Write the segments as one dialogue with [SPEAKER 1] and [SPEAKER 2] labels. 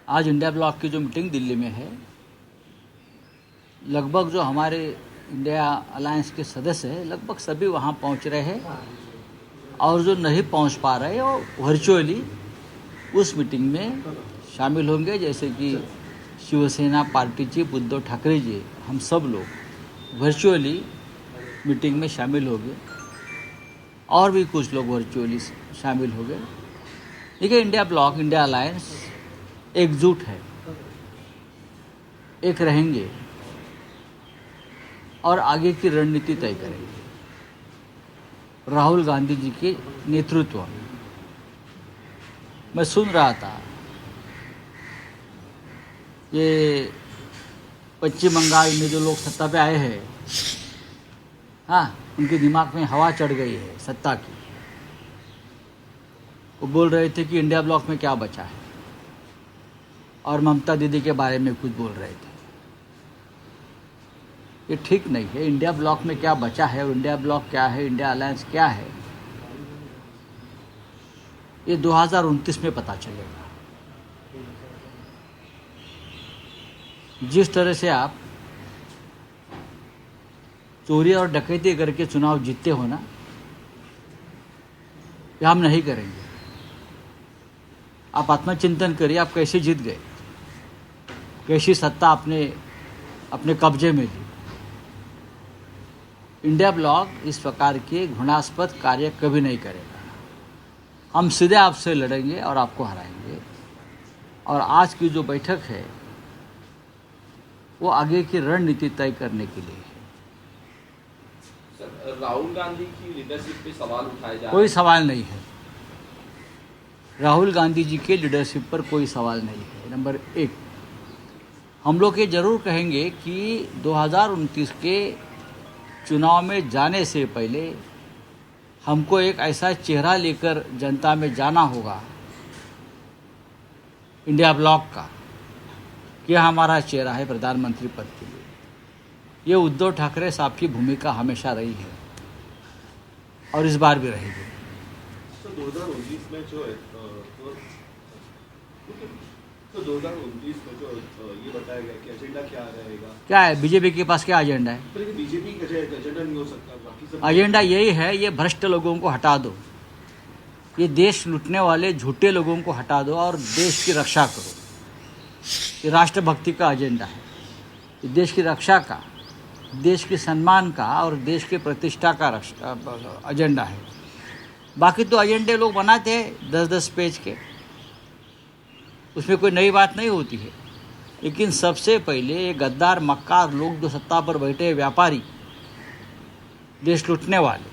[SPEAKER 1] आज India block की जो मीटिंग दिल्ली में है, लगभग जो हमारे इंडिया अलायंस के सदस्य हैं लगभग सभी वहाँ पहुँच रहे हैं और जो नहीं पहुँच पा रहे हैं वो वर्चुअली उस मीटिंग में शामिल होंगे। जैसे कि शिवसेना पार्टी चीफ उद्धव ठाकरे जी, हम सब लोग वर्चुअली मीटिंग में शामिल होंगे और भी कुछ लोग वर्चुअली शामिल होंगे। देखिए, इंडिया ब्लॉक, इंडिया अलायंस एकजुट है, एक रहेंगे और आगे की रणनीति तय करेंगे राहुल गांधी जी के नेतृत्व में। मैं सुन रहा था ये पश्चिम बंगाल में जो लोग सत्ता पे आए हैं, हाँ, उनके दिमाग में हवा चढ़ गई है सत्ता की। वो बोल रहे थे कि इंडिया ब्लॉक में क्या बचा है और ममता दीदी के बारे में कुछ बोल रहे थे। ये ठीक नहीं है। इंडिया ब्लॉक में क्या बचा है और इंडिया ब्लॉक क्या है, इंडिया अलायंस क्या है, ये 2029 में पता चलेगा। जिस तरह से आप चोरी और डकैती करके चुनाव जीतते हो ना, ये हम नहीं करेंगे। आप आत्मचिंतन करिए, आप कैसे जीत गए, कैसी सत्ता आपने अपने कब्जे में ली। इंडिया ब्लॉक इस प्रकार के घृणास्पद कार्य कभी नहीं करेगा। हम सीधे आपसे लड़ेंगे और आपको हराएंगे। और आज की जो बैठक है वो आगे की रणनीति तय करने के लिए है।
[SPEAKER 2] सर, राहुल गांधी की लीडरशिप पे सवाल उठाए जा रहे हैं।
[SPEAKER 1] कोई सवाल नहीं है। राहुल गांधी जी के लीडरशिप पर कोई सवाल नहीं है। नंबर एक, हम लोग ये जरूर कहेंगे कि 2029 के चुनाव में जाने से पहले हमको एक ऐसा चेहरा लेकर जनता में जाना होगा इंडिया ब्लॉक का, कि हमारा चेहरा है प्रधानमंत्री पद के लिए। ये उद्धव ठाकरे साहब की भूमिका हमेशा रही है और इस बार भी रहेगी।
[SPEAKER 3] तो 2019 में जो है तो 2019 में जो ये बताया गया कि एजेंडा क्या रहेगा,
[SPEAKER 1] क्या है बीजेपी के पास, क्या एजेंडा है?
[SPEAKER 3] बीजेपी का एजेंडा नहीं हो सकता, बाकी सब
[SPEAKER 1] एजेंडा यही है, ये भ्रष्ट लोगों को हटा दो, ये देश लूटने वाले झूठे लोगों को हटा दो और देश की रक्षा करो। ये राष्ट्रभक्ति का एजेंडा है, ये देश की रक्षा का, देश के सम्मान का और देश की प्रतिष्ठा का एजेंडा है। बाकी तो एजेंडे लोग बनाते हैं 10-10 पेज के, उसमें कोई नई बात नहीं होती है। लेकिन सबसे पहले ये गद्दार मक्कार लोग जो सत्ता पर बैठे हैं, व्यापारी, देश लूटने वाले,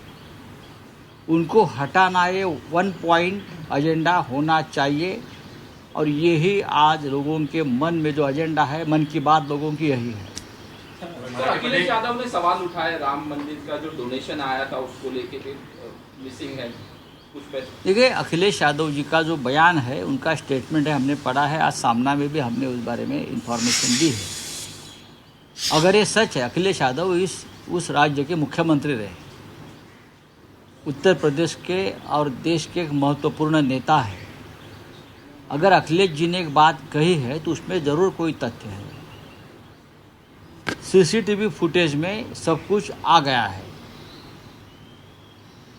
[SPEAKER 1] उनको हटाना ये 1 पॉइंट एजेंडा होना चाहिए। और यही आज लोगों के मन में जो एजेंडा है, मन की बात लोगों की यही है।
[SPEAKER 2] सर, अखिलेश यादव ने सवाल उठाया राम मंदिर का जो डोनेशन आया था उसको लेके मिसिंग है कुछ पैसे।
[SPEAKER 1] देखिए, अखिलेश यादव जी का जो बयान है, उनका स्टेटमेंट है, हमने पढ़ा है। आज सामना में भी हमने उस बारे में इंफॉर्मेशन दी है। अगर ये सच है, अखिलेश यादव उस राज्य के मुख्यमंत्री रहे, उत्तर प्रदेश के और देश के एक महत्वपूर्ण नेता है। अगर अखिलेश जी ने एक बात कही है तो उसमें ज़रूर कोई तथ्य है। सीसीटीवी फुटेज में सब कुछ आ गया है।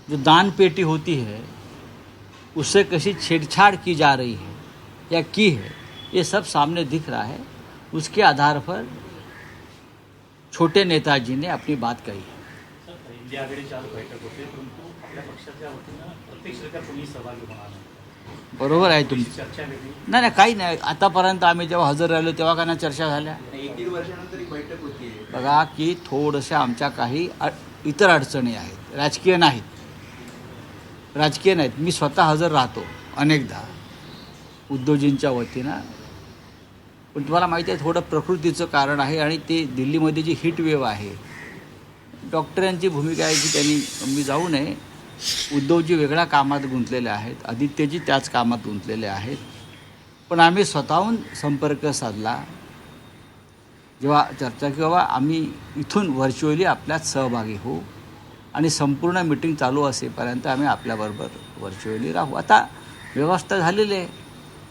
[SPEAKER 1] जो दान पेटी होती है उससे कैसी छेड़छाड़ की जा रही है या की है, ये सब सामने दिख रहा है। उसके आधार पर छोटे नेताजी ने अपनी बात कही है।
[SPEAKER 4] इंडिया आघाडीची आज बैठक होते, परंतु आपल्या पक्षाच्या वतीनं प्रत्यक्षरित्या कोणी सहभागी होणार नाही.
[SPEAKER 1] बरोबर आहे तुमची.
[SPEAKER 4] चर्चा वेगळी.
[SPEAKER 1] नाही नाही, काही नाही. आतापर्यंत आम्ही जेव्हा हजर राहिलो तेव्हा का नाही चर्चा झाल्या.
[SPEAKER 3] 1-1.5 वर्षानंतर एक बैठक होती है.
[SPEAKER 1] बघा की थोडंसं आमच्या काही इतर अडचणी आहेत, राजकीय नाहीत. मी स्वतः हजर राहतो अनेकदा उद्धवजींच्या वतीनं. पण तुम्हाला माहिती आहे, थोडं प्रकृतीचं कारण आहे आणि ते दिल्लीमध्ये जी हीट वेव्ह आहे, डॉक्टरांची भूमिका आहे की त्यांनी मी जाऊ नये. उद्धवजी वेगळ्या कामात गुंतलेले आहेत, आदित्यजी त्याच कामात गुंतलेले आहेत. पण आम्ही स्वतःहून संपर्क साधला जेव्हा चर्चा की बाबा आम्ही इथून व्हर्च्युअली आपल्यात सहभागी होऊ आणि संपूर्ण मीटिंग चालू असेपर्यंत आम्ही आपल्याबरोबर व्हर्च्युअली राहू. आता व्यवस्था झालेली आहे.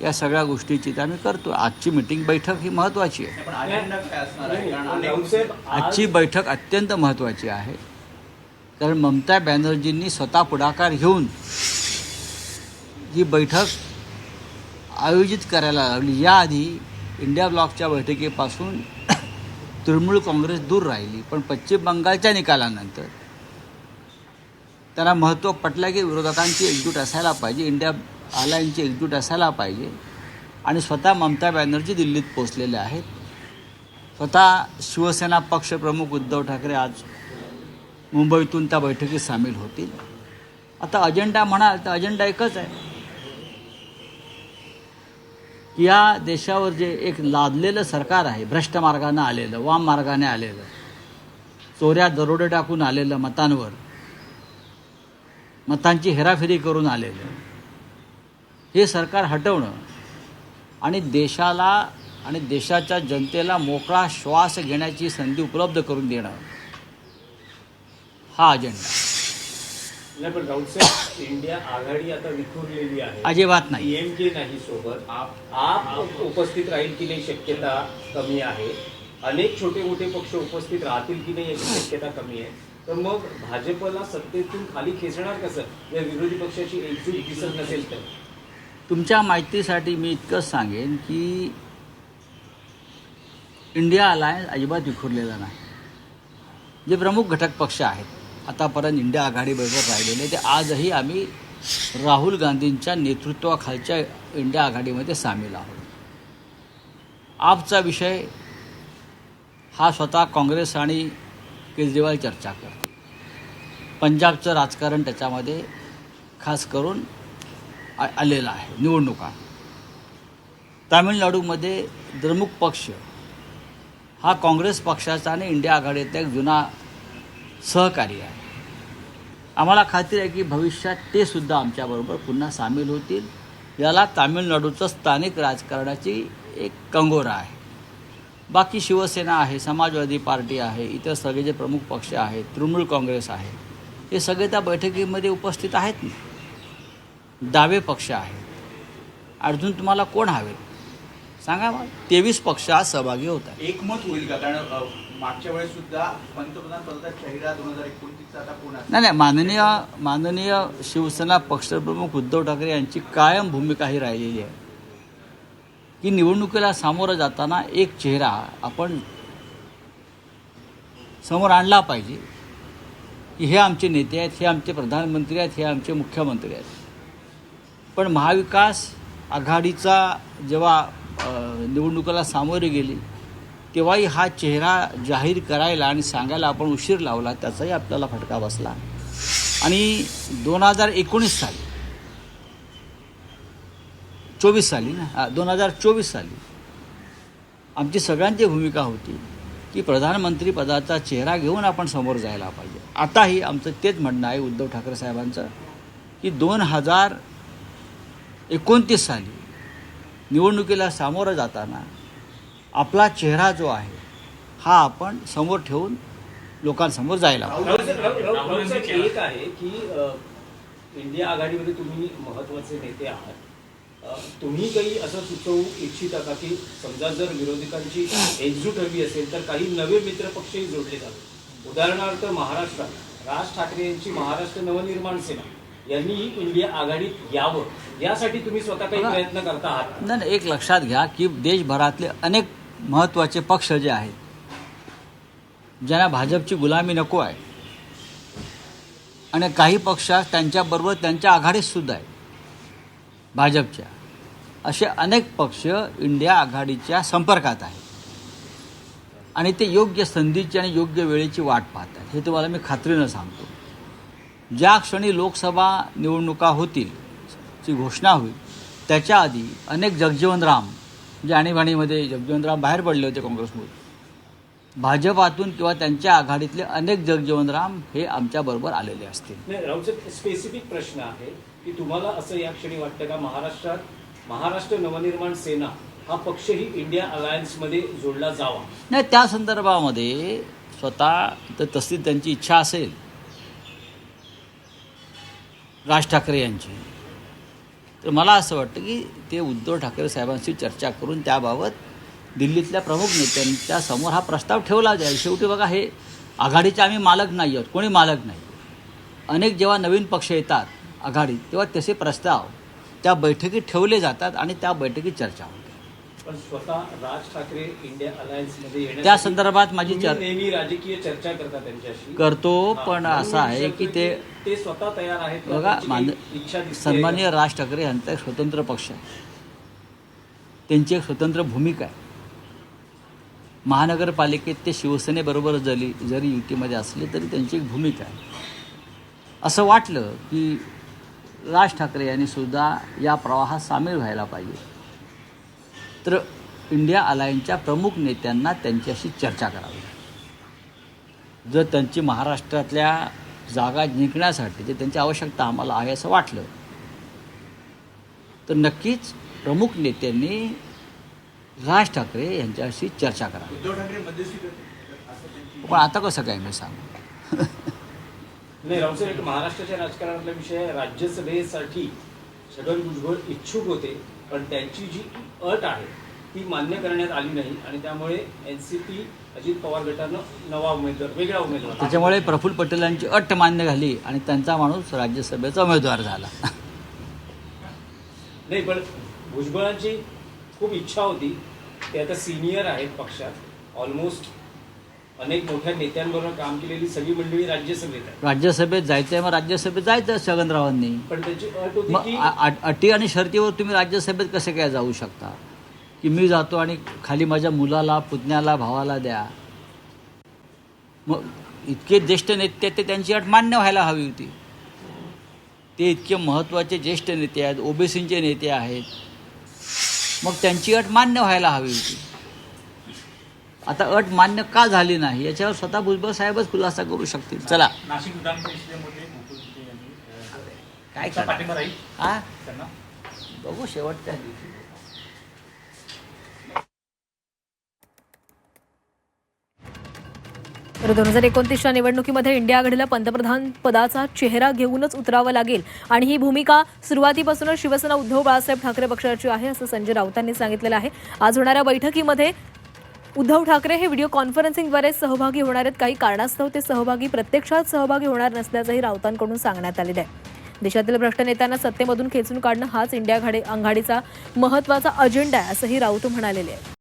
[SPEAKER 1] या सगळ्या गोष्टीची तर आम्ही करतो. आजची मीटिंग बैठक ही महत्त्वाची आहे.
[SPEAKER 3] पण अजेंडा काय असणार आहे? कारण
[SPEAKER 4] राऊत साहेब,
[SPEAKER 1] आजची बैठक अत्यंत महत्त्वाची आहे, कारण ममता बॅनर्जींनी स्वतः पुढाकार घेऊन ही बैठक आयोजित करायला लागली. याआधी इंडिया ब्लॉकच्या बैठकीपासून तृणमूल काँग्रेस दूर राहिली, पण पश्चिम बंगालच्या निकालानंतर त्यांना महत्त्व पटलं की विरोधकांची एकजूट असायला पाहिजे, इंडिया अलायन्सची एकजूट असायला पाहिजे. आणि स्वतः ममता बॅनर्जी दिल्लीत पोचलेल्या आहेत. स्वतः शिवसेना पक्षप्रमुख उद्धव ठाकरे आज मुंबईतून त्या बैठकीत सामील होतील. आता अजेंडा म्हणाल तर अजेंडा एकच आहे की या देशावर जे एक लादलेलं सरकार आहे, भ्रष्ट मार्गानं आलेलं, वाम मार्गाने आलेलं, चोऱ्या दरोडे टाकून आलेलं, मतांची हेराफेरी करून आलेलं हे सरकार हटवणं आणि देशाला आणि देशाच्या जनतेला मोकळा श्वास घेण्याची संधी उपलब्ध करून देणं हा अजेंडा.
[SPEAKER 4] नाही, पण राऊत साहेब, इंडिया आघाडी आता विखुरलेली आहे.
[SPEAKER 1] अजिबात नाही.
[SPEAKER 4] DMK नाही सोबत, आप उपस्थित राहील की नाही शक्यता कमी आहे. अनेक छोटे मोठे पक्ष उपस्थित राहतील की नाही याची शक्यता कमी आहे. तर मग भाजपला सत्तेतून खाली खेचणार कसं, या विरोधी पक्षाची एकजूट दिसत नसेल तर?
[SPEAKER 1] तुमच्या माहितीसाठी मी इतकंच सांगेन की इंडिया अलायन्स अजिबात विखुरलेला नाही. जे प्रमुख घटक पक्ष आहेत आतापर्यंत इंडिया आघाडीबरोबर राहिलेले, ते आजही आम्ही राहुल गांधींच्या नेतृत्वाखालच्या इंडिया आघाडीमध्ये सामील आहोत. आपचा विषय हा स्वतः काँग्रेस आणि केजरीवाल चर्चा करते. पंजाबचं राजकारण त्याच्यामध्ये खास करून आलेला आहे. निवडणुका तामिळनाडूमध्ये द्रमुक पक्ष हा काँग्रेस पक्षाचा आणि इंडिया आघाडीतला एक जुना सहकारी आहे. आम्हाला खात्री आहे की भविष्यात ते सुद्धा आमच्याबरोबर पुन्हा सामील होतील. याला तामिळनाडूचं स्थानिक राजकारणाची एक कंगोरा आहे. बाकी शिवसेना आहे, समाजवादी पार्टी आहे, इतर सगळे जे प्रमुख पक्ष आहेत, तृणमूल काँग्रेस आहे, हे सगळे त्या बैठकीमध्ये उपस्थित आहेत ना. डावे पक्ष आहेत. अजून तुम्हाला कोण हवे सांगा मग. 23 पक्ष आज सहभागी होत आहेत.
[SPEAKER 3] एकमत होईल का? कारण मागच्या वेळेस सुद्धा पंतप्रधान पदाचा चेहरा 2029 आता कोण असेल?
[SPEAKER 1] नाही, माननीय शिवसेना पक्षप्रमुख उद्धव ठाकरे यांची कायम भूमिका ही राहिलेली आहे की निवडणुकीला सामोरं जाताना एक चेहरा आपण समोर आणला पाहिजे की हे आमचे नेते आहेत, हे आमचे प्रधानमंत्री आहेत, हे आमचे मुख्यमंत्री आहेत. पण महाविकास आघाडीचा जेव्हा निवडणुकीला सामोरे गेली तेव्हाही हा चेहरा जाहीर करायला आणि सांगायला आपण उशीर लावला, त्याचाही आपल्याला फटका बसला. आणि 2024 साली आमची सगळ्यांची भूमिका होती की प्रधानमंत्री पदाचा चेहरा घेऊन आपण समोर जायला पाहिजे. आताही आमचं तेच म्हणणं आहे उद्धव ठाकरे साहेबांचं की 2029 साली निवडणुकीला सामोरं जाताना आपला चेहरा जो आहे हा आपण समोर ठेवून लोकांसमोर जायला पाहिजे.
[SPEAKER 4] राहुल साहेब, एक आहे की इंडिया आघाडीमध्ये तुम्ही महत्वाचे नेते आहात. तुम्ही काही असं सुचवू इच्छिता का की समजा जर विरोधकांची एकजूट हवी असेल तर काही नवे मित्रपक्षही जोडले जातात? उदाहरणार्थ महाराष्ट्रात राज ठाकरे यांची महाराष्ट्र नवनिर्माण सेना यांनीही इंडिया आघाडीत यावं यासाठी तुम्ही स्वतः काही प्रयत्न करता आहात?
[SPEAKER 1] नाही, एक लक्षात घ्या की देशभरातले अनेक महत्त्वाचे पक्ष जे आहेत ज्यांना भाजपची गुलामी नको आहे आणि काही पक्ष त्यांच्याबरोबर त्यांच्या आघाडीत सुद्धा आहेत भाजपच्या, असे अनेक पक्ष इंडिया आघाडीच्या संपर्कात आहेत आणि ते योग्य संधीची आणि योग्य वेळेची वाट पाहतात. हे तुम्हाला मी खात्रीनं सांगतो. ज्या क्षणी लोकसभा निवडणुका होतील ची घोषणा होईल त्याच्या आधी अनेक जगजीवन राम जे आणीबाणीमध्ये जगजीवन राम बाहेर पडले होते काँग्रेसमधून, भाजपातून किंवा त्यांच्या आघाडीतले अनेक जगजीवन राम हे आमच्याबरोबर आलेले असतील.
[SPEAKER 4] नाही, राऊत स्पेसिफिक प्रश्न आहे की तुम्हाला असं या क्षणी वाटतं का महाराष्ट्रात महाराष्ट्र नवनिर्माण सेना हा पक्षही इंडिया अलायन्समध्ये जोडला जावा?
[SPEAKER 1] नाही, त्या संदर्भामध्ये स्वतः तर तशी त्यांची इच्छा असेल राज ठाकरे यांची तर मला असं वाटतं की ते उद्धव ठाकरे साहेबांशी चर्चा करून त्याबाबत दिल्लीतल्या प्रमुख नेत्यांच्या समोर हा प्रस्ताव ठेवला जाईल. शेवटी बघा, हे आघाडीचे आम्ही मालक नाही आहोत, कोणी मालक नाही. अनेक जेव्हा नवीन पक्ष येतात आघाडीत तेव्हा तसे प्रस्ताव त्या बैठकीत ठेवले जातात आणि त्या बैठकीत चर्चा होते.
[SPEAKER 4] पण स्वतः राज ठाकरे इंडिया अलायन्समध्ये येण्यासाठी
[SPEAKER 1] त्या संदर्भात माझी
[SPEAKER 4] तुम्ही नेहमी राजकीय चर्चा करता त्यांच्याशी
[SPEAKER 1] करतो,
[SPEAKER 4] हा,
[SPEAKER 1] पण
[SPEAKER 4] म्हणून
[SPEAKER 1] असं आहे
[SPEAKER 4] विचारतोय
[SPEAKER 1] की
[SPEAKER 4] ते स्वतः तयार आहेत का?
[SPEAKER 1] बघा,
[SPEAKER 4] त्यांची काही इच्छा दिसते का?
[SPEAKER 1] सन्माननीय राज ठाकरे यांचा एक स्वतंत्र पक्ष आहे, त्यांची एक स्वतंत्र भूमिका आहे. महानगरपालिकेत ते शिवसेनेबरोबर जरी युतीमध्ये असले तरी त्यांची एक भूमिका आहे. असं वाटलं की राज ठाकरे यांनी सुद्धा या प्रवाहात सामील व्हायला पाहिजे, तर इंडिया अलायन्सच्या प्रमुख नेत्यांना त्यांच्याशी चर्चा करावी. जर त्यांची महाराष्ट्रातल्या जागा जिंकण्यासाठी जे त्यांची आवश्यकता आम्हाला आहे असं वाटलं तर नक्कीच प्रमुख नेत्यांनी राज ठाकरे यांच्याशी चर्चा करावी.
[SPEAKER 3] उद्धव ठाकरे मध्यस्थी करतील असं त्यांची
[SPEAKER 1] पण आता कसं काय मी सांगू?
[SPEAKER 4] नाही, रावसाहेब, महाराष्ट्राच्या राजकारणातला विषय आहे. राज्यसभेसाठी छगन भुजबळ इच्छुक होते, पण त्यांची जी अट आहे ती मान्य करण्यात आली नाही आणि त्यामुळे एनसीपी अजित पवार गटानं वेगळा उमेदवार
[SPEAKER 1] त्याच्यामुळे प्रफुल्ल पटेलांची अट मान्य झाली आणि त्यांचा माणूस राज्यसभेचा उमेदवार झाला.
[SPEAKER 4] नाही, पण भुजबळांची खूप इच्छा होती. ते आता सिनियर आहेत पक्षात, ऑलमोस्ट अनेक मोठ्या नेत्यांबरोबर काम केलेली सगळी मंडळी राज्यसभेत आहे.
[SPEAKER 1] राज्यसभेत जायचंय, मग राज्यसभेत जायचं छगनरावांनी.
[SPEAKER 4] पण त्याची अट होती
[SPEAKER 1] मग
[SPEAKER 4] की
[SPEAKER 1] अटी आणि शर्तीवर तुम्ही राज्यसभेत कसे काय जाऊ शकता की मी जातो आणि खाली माझ्या मुलाला, पुतण्याला, भावाला द्या? मग इतके ज्येष्ठ नेते ते त्यांची अट मान्य व्हायला हवी होती. ते इतके महत्त्वाचे ज्येष्ठ नेते आहेत, ओबीसीचे नेते आहेत, मग त्यांची अट मान्य व्हायला हवी होती. आता अट मान्य का झाली नाही याच्यावर स्वतः भुजबळ साहेबच खुलासा करू शकतील. चला,
[SPEAKER 5] नाशिक विधान परिषदेमध्ये मुकुल गिते यांनी
[SPEAKER 1] काय
[SPEAKER 5] त्यांचा
[SPEAKER 1] करणार?
[SPEAKER 5] पाठिंबा राहील
[SPEAKER 1] हा,
[SPEAKER 5] त्यांना.
[SPEAKER 1] बघू शेवटच्या दिवशी.
[SPEAKER 6] तर 2029च्या निवडणुकीमध्ये इंडिया आघाडीला पंतप्रधान पदाचा चेहरा घेऊनच उतरावं लागेल आणि ही भूमिका सुरुवातीपासूनच शिवसेना उद्धव बाळासाहेब ठाकरे पक्षाची आहे, असं संजय राऊतांनी सांगितलेलं आहे. आज होणाऱ्या बैठकीमध्ये उद्धव ठाकरे हे व्हिडिओ कॉन्फरन्सिंगद्वारे सहभागी होणार आहेत. काही कारणास्तव ते प्रत्यक्षात सहभागी होणार नसल्याचंही राऊतांकडून सांगण्यात आलेलं आहे. देशातील भ्रष्ट नेत्यांना सत्तेमधून खेचून काढणं हाच इंडिया आघाडीचा महत्त्वाचा अजेंडा आहे, असंही राऊत म्हणालेले आहे.